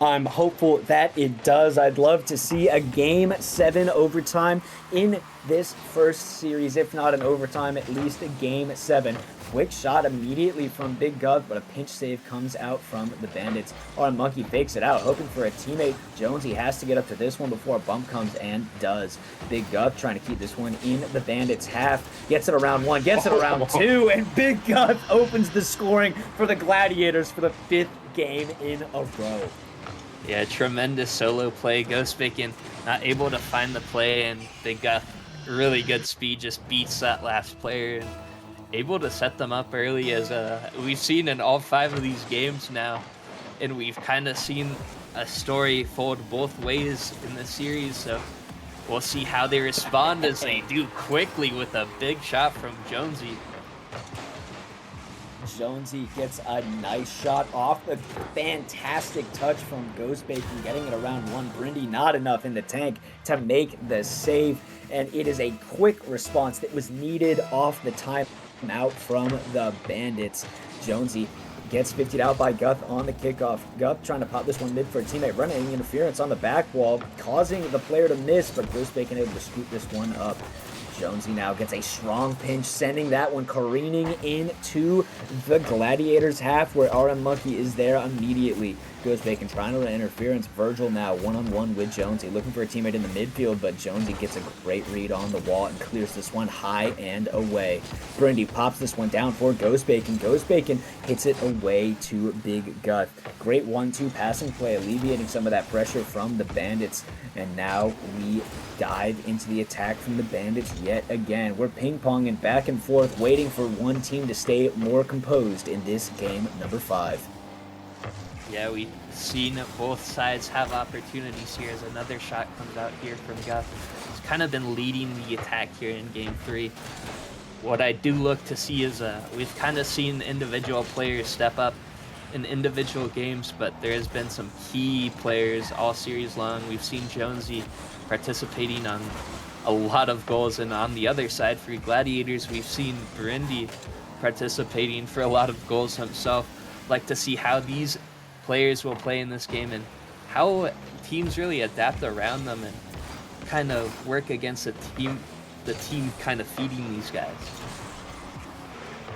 I'm hopeful that it does. I'd love to see a game 7 overtime in this first series, if not an overtime, at least a game 7. Quick shot immediately from BigGuth, but a pinch save comes out from the Bandits. Rummonkey fakes it out, hoping for a teammate. Jonesy has to get up to this one before a bump comes, and does. BigGuth trying to keep this one in the Bandits' half. Gets it around 1, gets it around 2, and BigGuth opens the scoring for the Gladiators for the 5th game in a row. Yeah, tremendous solo play. Ghostbacon not able to find the play, and BigGuth really good speed, just beats that last player and able to set them up early, as we've seen in all 5 of these games now, and we've kind of seen a story fold both ways in this series. So we'll see how they respond as they do quickly with a big shot from Jonesy. Jonesy gets a nice shot off. A fantastic touch from Ghostbacon, getting it around 1. Brindy not enough in the tank to make the save, and it is a quick response that was needed off the timeout from the Bandits. Jonesy gets 50'd out by Guth on the kickoff. Guth trying to pop this one mid for a teammate, running interference on the back wall, causing the player to miss, but Ghostbacon able to scoop this one up. Jonesy now gets a strong pinch, sending that one careening into the Gladiators' half, where Rummonkey is there immediately. Ghostbacon trying to run interference. Vergil now one-on-one with Jonesy, looking for a teammate in the midfield, but Jonesy gets a great read on the wall and clears this one high and away. Brindy pops this one down for Ghostbacon. Ghostbacon hits it away to BigGuth. Great 1-2 passing play, alleviating some of that pressure from the Bandits. And now we dive into the attack from the Bandits yet again. We're ping-ponging back and forth, waiting for one team to stay more composed in this game number 5. Yeah, we've seen both sides have opportunities here as another shot comes out here from Guth. He's kind of been leading the attack here in Game 3. What I do look to see is we've kind of seen individual players step up in individual games, but there has been some key players all series long. We've seen Jonesy participating on a lot of goals, and on the other side for Gladiators, we've seen Brindy participating for a lot of goals himself. Like to see how these players will play in this game and how teams really adapt around them and kind of work against the team kind of feeding these guys.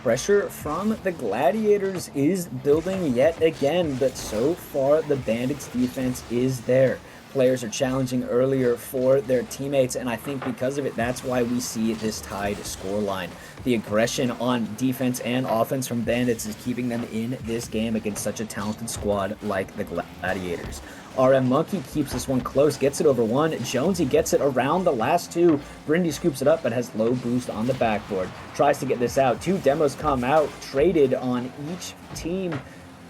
Pressure from the Gladiators is building yet again, but so far the Bandits defense is there. Players are challenging earlier for their teammates, and I think because of it, that's why we see this tied scoreline. The aggression on defense and offense from Bandits is keeping them in this game against such a talented squad like the Gladiators. Rummonkey keeps this one close, gets it over one. Jonesy gets it around the last two. Brindy scoops it up, but has low boost on the backboard. Tries to get this out. Two demos come out, traded on each team.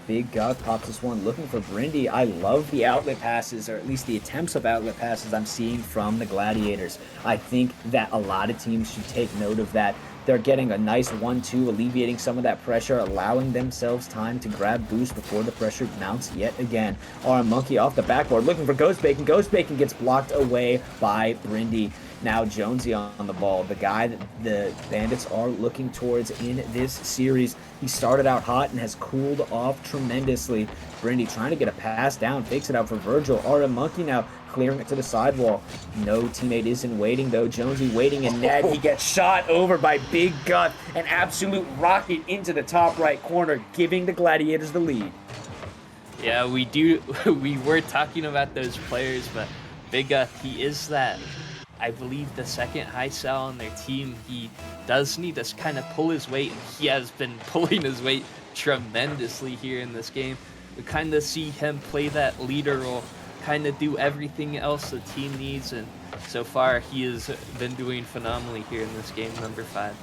BigGuth pops this one, looking for Brindy. I love the outlet passes, or at least the attempts of outlet passes I'm seeing from the Gladiators. I think that a lot of teams should take note of that. They're getting a nice 1-2, alleviating some of that pressure, allowing themselves time to grab boost before the pressure mounts yet again. Rummonkey off the backboard, looking for Ghost Bacon. Ghost Bacon gets blocked away by Brindy. Now Jonesy on the ball, the guy that the Bandits are looking towards in this series. He started out hot and has cooled off tremendously. Brindy trying to get a pass down, fakes it out for Vergil. Rummonkey now clearing it to the sidewall. No teammate isn't waiting though. Jonesy waiting, and Ned, he gets shot over by BigGuth. An absolute rocket into the top right corner, giving the Gladiators the lead. Yeah, we were talking about those players, but BigGuth, he is that, I believe, the second high sell on their team. He does need to kind of pull his weight, and he has been pulling his weight tremendously here in this game. We kind of see him play that leader role, kind of do everything else the team needs, and so far he has been doing phenomenally here in this game, number 5.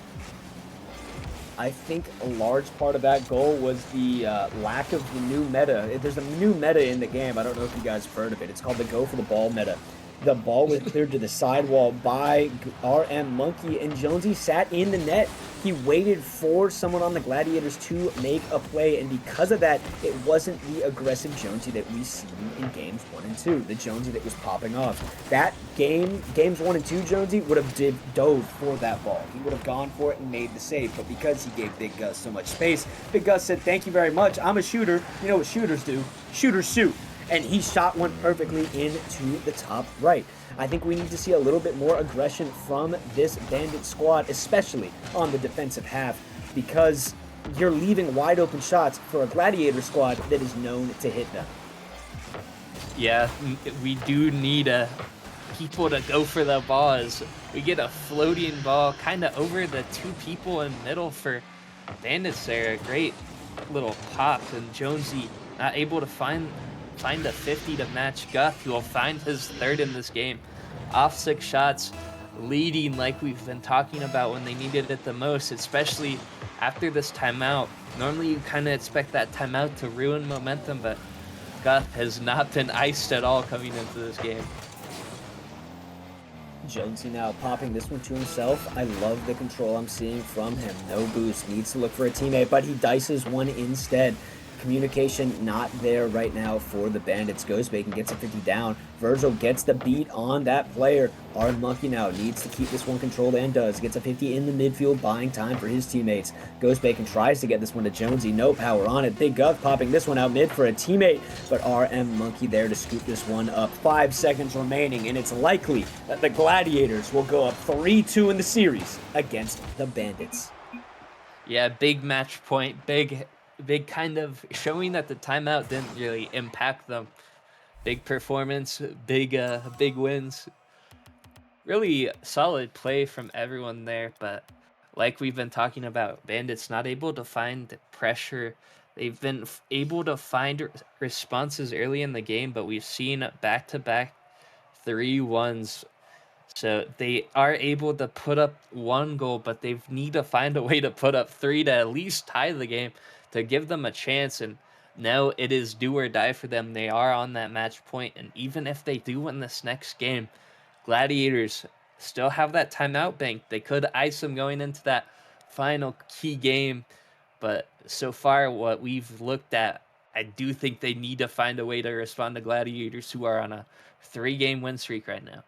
I think a large part of that goal was the lack of the new meta. There's a new meta in the game. I don't know if you guys have heard of it. It's called the go for the ball meta. The ball was cleared to the sidewall by Rummonkey, and Jonesy sat in the net. He waited for someone on the Gladiators to make a play, and because of that, it wasn't the aggressive Jonesy that we seen in games 1 and 2, the Jonesy that was popping off. That games 1 and 2 Jonesy would have dove for that ball. He would have gone for it and made the save, but because he gave BigGuth so much space, BigGuth said, "Thank you very much. I'm a shooter. You know what shooters do? Shooters shoot." And he shot one perfectly into the top right. I think we need to see a little bit more aggression from this Bandit squad, especially on the defensive half, because you're leaving wide open shots for a Gladiator squad that is known to hit them. Yeah, we do need people to go for the ball, as we get a floating ball kind of over the two people in middle for Bandits there. A great little pop, and Jonesy not able to find a 50 to match Guth, who will find his third in this game. Off 6 shots, leading like we've been talking about when they needed it the most, especially after this timeout. Normally you kind of expect that timeout to ruin momentum, but Guth has not been iced at all coming into this game. Jonesy now popping this one to himself. I love the control I'm seeing from him. No boost, needs to look for a teammate, but he dices one instead. Communication not there right now for the Bandits. Ghost Bacon gets a 50 down. Vergil gets the beat on that player. Rummonkey now needs to keep this one controlled and does. Gets a 50 in the midfield, buying time for his teammates. Ghost Bacon tries to get this one to Jonesy. No power on it. BigGuth popping this one out mid for a teammate, but Rummonkey there to scoop this one up. 5 seconds remaining, and it's likely that the Gladiators will go up 3-2 in the series against the Bandits. Yeah, big match point. Big kind of showing that the timeout didn't really impact them. Big performance, big wins. Really solid play from everyone there, but like we've been talking about, Bandits not able to find pressure. They've been able to find responses early in the game, but we've seen back-to-back 3-1s. So they are able to put up 1 goal, but they need to find a way to put up 3 to at least tie the game, to give them a chance. And now it is do or die for them. They are on that match point, and even if they do win this next game, Gladiators still have that timeout bank. They could ice them going into that final key game, but so far what we've looked at, I do think they need to find a way to respond to Gladiators, who are on a 3-game win streak right now.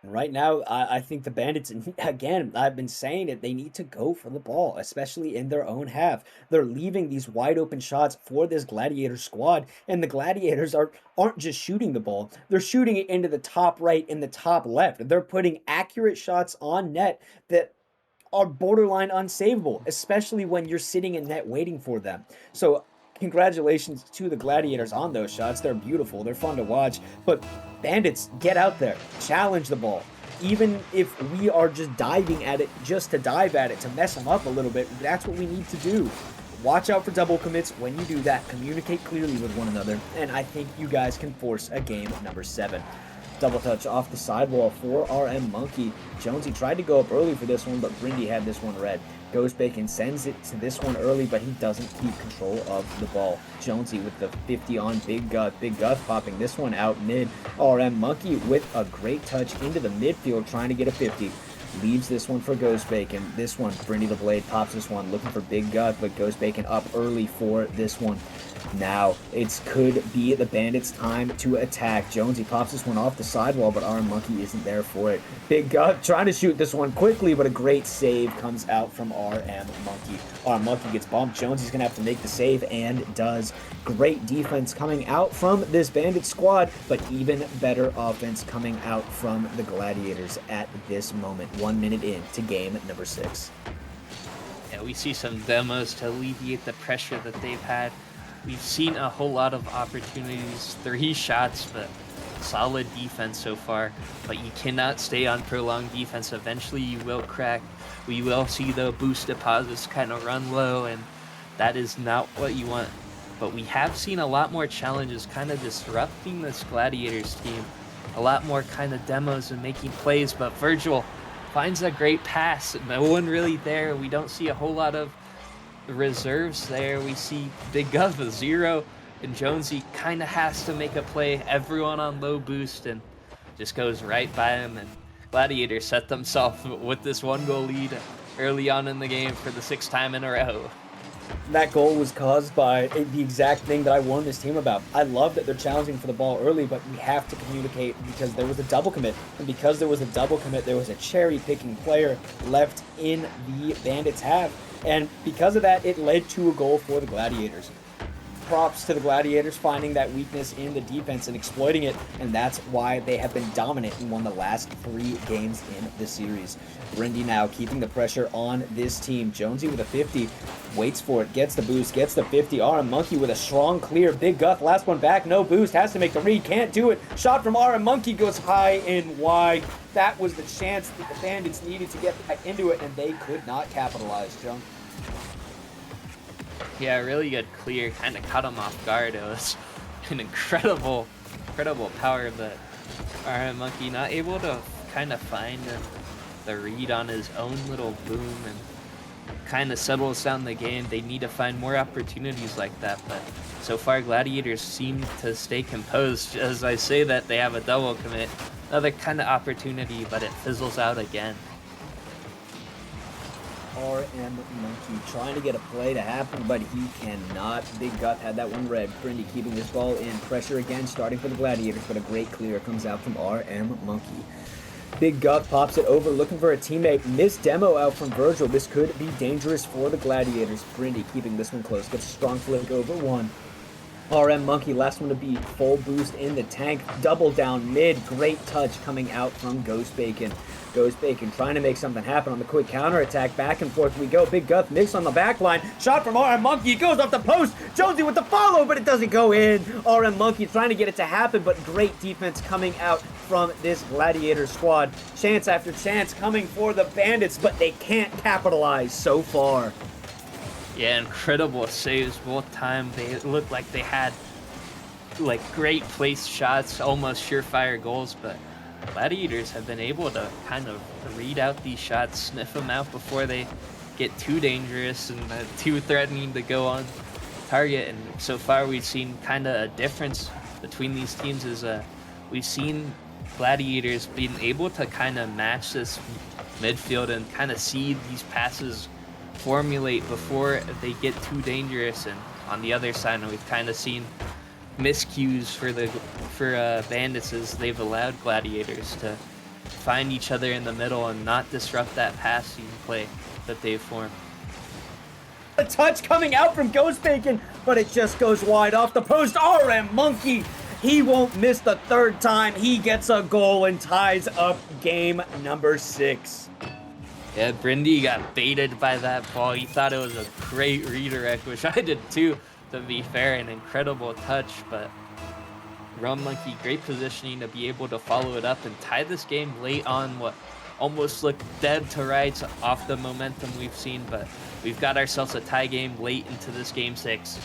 Right now, I think the Bandits, again, I've been saying it, they need to go for the ball, especially in their own half. They're leaving these wide open shots for this Gladiator squad, and the Gladiators aren't just shooting the ball, they're shooting it into the top right and the top left. They're putting accurate shots on net that are borderline unsavable, especially when you're sitting in net waiting for them. So congratulations to the Gladiators on those shots. They're beautiful. They're fun to watch. But Bandits, get out there. Challenge the ball. Even if we are just diving at it just to dive at it, to mess them up a little bit, that's what we need to do. Watch out for double commits. When you do that, communicate clearly with one another, and I think you guys can force a game number 7. Double touch off the sidewall for Rummonkey. Jonesy tried to go up early for this one, but Brindy had this one read. Ghost Bacon sends it to this one early, but he doesn't keep control of the ball. Jonesy with the 50 on BigGuth. BigGuth popping this one out mid. Rummonkey with a great touch into the midfield, trying to get a 50. Leaves this one for Ghost Bacon. This one, BrindytheBlade pops this one, looking for BigGuth, but Ghost Bacon up early for this one. Now, it could be the Bandits' time to attack. Jonesy pops this one off the sidewall, but Rummonkey isn't there for it. BigGuth trying to shoot this one quickly, but a great save comes out from Rummonkey. Rummonkey gets bumped. Jonesy's going to have to make the save, and does. Great defense coming out from this Bandit squad, but even better offense coming out from the Gladiators at this moment. 1 minute into game number 6. Yeah, we see some demos to alleviate the pressure that they've had. We've seen a whole lot of opportunities, 3 shots, but solid defense so far. But you cannot stay on prolonged defense. Eventually you will crack. We will see the boost deposits kind of run low, and that is not what you want. But we have seen a lot more challenges kind of disrupting this Gladiators team. A lot more kind of demos and making plays, but Vergil finds a great pass. No one really there. We don't see a whole lot of reserves there. We see BigGuth with 0, and Jonesy kind of has to make a play. Everyone on low boost, and just goes right by him, and Gladiators set themselves with this 1-goal lead early on in the game for the 6th time in a row. That goal was caused by the exact thing that I warned this team about. I love that they're challenging for the ball early, but we have to communicate, because there was a double commit. And because there was a double commit, there was a cherry-picking player left in the Bandits' half. And because of that, it led to a goal for the Gladiators. Props to the Gladiators finding that weakness in the defense and exploiting it, and that's why they have been dominant and won the last 3 games in the series. Brindy now keeping the pressure on this team. Jonesy with a 50, waits for it, gets the boost, gets the 50. Rummonkey with a strong clear. BigGuth, last one back, no boost, has to make the read, can't do it. Shot from Rummonkey goes high and wide. That was the chance that the Bandits needed to get back into it, and they could not capitalize, Jones. Yeah, really good clear, kind of caught him off guard. It was an incredible power, but Rummonkey not able to kind of find the read on his own little boom, and kind of settles down the game. They need to find more opportunities like that, but so far Gladiators seem to stay composed. As I say that, they have a double commit, another kind of opportunity, but it fizzles out again. Rummonkey trying to get a play to happen, but he cannot. BigGuth had that one read. Brindy keeping this ball in. Pressure again, starting for the Gladiators, but a great clear comes out from Rummonkey. BigGuth pops it over, looking for a teammate. Missed demo out from Vergil. This could be dangerous for the Gladiators. Brindy keeping this one close. Gets a strong flick over one. Rummonkey, last one to beat. Full boost in the tank. Double down mid. Great touch coming out from Ghost Bacon. Ghost Bacon trying to make something happen on the quick counterattack. Back and forth we go. BigGuth mix on the back line. Shot from Rummonkey. Goes off the post. Jonesy with the follow, but it doesn't go in. Rummonkey trying to get it to happen, but great defense coming out from this Gladiator squad. Chance after chance coming for the Bandits, but they can't capitalize so far. Yeah, incredible saves both times. They looked like they had like great place shots, almost surefire goals, but Gladiators have been able to kind of read out these shots, sniff them out before they get too dangerous and too threatening to go on target. And so far we've seen kind of a difference between these teams is we've seen Gladiators being able to kind of match this midfield and kind of see these passes formulate before they get too dangerous. And on the other side, we've kind of seen miscues for Bandits as they've allowed Gladiators to find each other in the middle and not disrupt that passing play that they've formed. A touch coming out from Ghost Bacon, but it just goes wide off the post. Rummonkey, he won't miss the third time. He gets a goal and ties up game number 6. Yeah, Brindy got baited by that ball. He thought it was a great redirect, which I did too, to be fair. An incredible touch, but Rummonkey, great positioning to be able to follow it up and tie this game late on what almost looked dead to rights off the momentum we've seen, but we've got ourselves a tie game late into this game 6.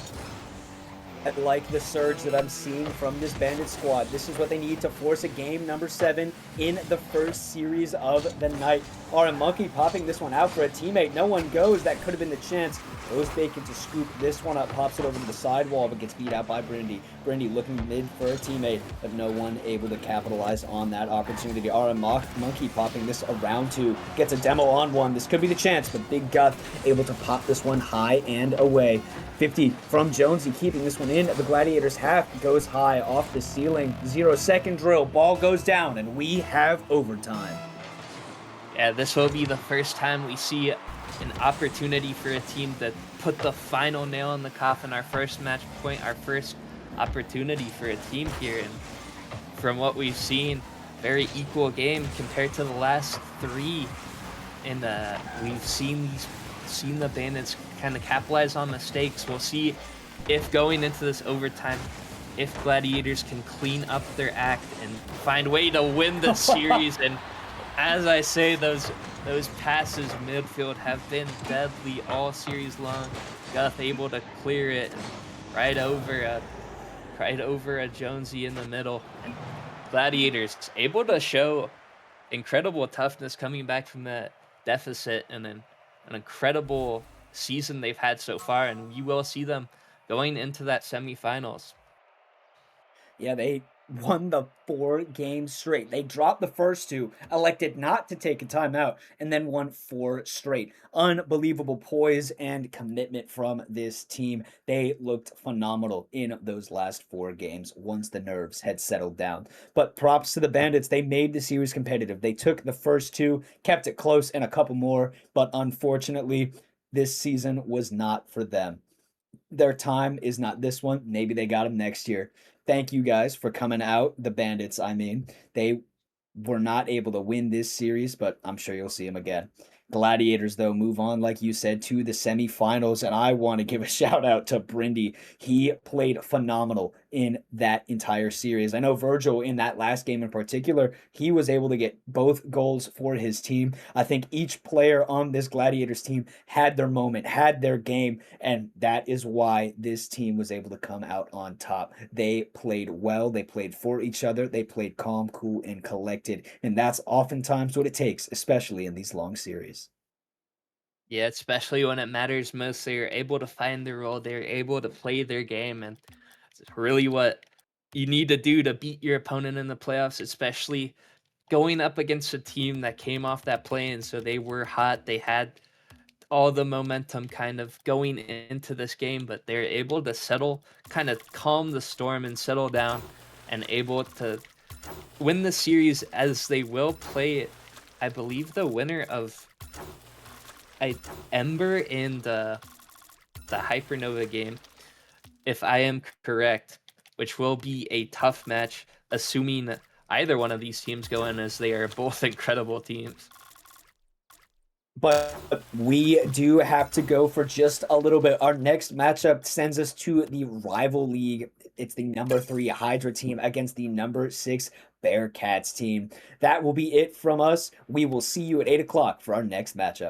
I like the surge that I'm seeing from this Bandit squad. This is what they need to force a game number 7 in the first series of the night. Rummonkey popping this one out for a teammate. No one goes. That could have been the chance. Ghost Bacon to scoop this one up, pops it over to the sidewall, but gets beat out by Brindy. Brindy looking mid for a teammate, but no one able to capitalize on that opportunity. Rummonkey popping this around 2, gets a demo on 1. This could be the chance, but BigGuth able to pop this one high and away. 50 from Jonesy, keeping this one in. The Gladiators half goes high off the ceiling. 0-second drill, ball goes down, and we have overtime. Yeah, this will be the first time we see an opportunity for a team to put the final nail in the coffin. Our first match point, our first opportunity for a team here. And from what we've seen, very equal game compared to the last 3. And we've seen the Bandits kind of capitalize on mistakes. We'll see if going into this overtime, if Gladiators can clean up their act and find a way to win the series. And as I say, those passes midfield have been deadly all series long. Guth able to clear it and right over a Jonesy in the middle. And Gladiators able to show incredible toughness coming back from that deficit, and an incredible season they've had so far, and you will see them going into that semifinals. Yeah, they won the 4 games straight. They dropped the first 2, elected not to take a timeout, and then won 4 straight. Unbelievable poise and commitment from this team. They looked phenomenal in those last 4 games once the nerves had settled down. But props to the Bandits. They made the series competitive. They took the first 2, kept it close, and a couple more, but unfortunately, this season was not for them. Their time is not this one. Maybe they got them next year. Thank you guys for coming out. The Bandits, I mean. They were not able to win this series, but I'm sure you'll see them again. Gladiators, though, move on, like you said, to the semifinals, and I want to give a shout out to Brindy. He played phenomenal in that entire series. I know Vergil, in that last game in particular, he was able to get both goals for his team. I think each player on this Gladiators team had their moment, had their game, and that is why this team was able to come out on top. They played well, they played for each other, they played calm, cool, and collected, and that's oftentimes what it takes, especially in these long series. Yeah, especially when it matters most, they're able to find their role, they're able to play their game, and it's really what you need to do to beat your opponent in the playoffs, especially going up against a team that came off that play-in, so they were hot, they had all the momentum kind of going into this game, but they're able to kind of calm the storm and settle down, and able to win the series, as they will play, I believe, the winner of Ember in the Hypernova game, if I am correct, which will be a tough match, assuming either one of these teams go in, as they are both incredible teams. But we do have to go for just a little bit. Our next matchup sends us to the rival league. It's the number 3 Hydra team against the number 6 Bearcats team. That will be it from us. We will see you at 8 o'clock for our next matchup.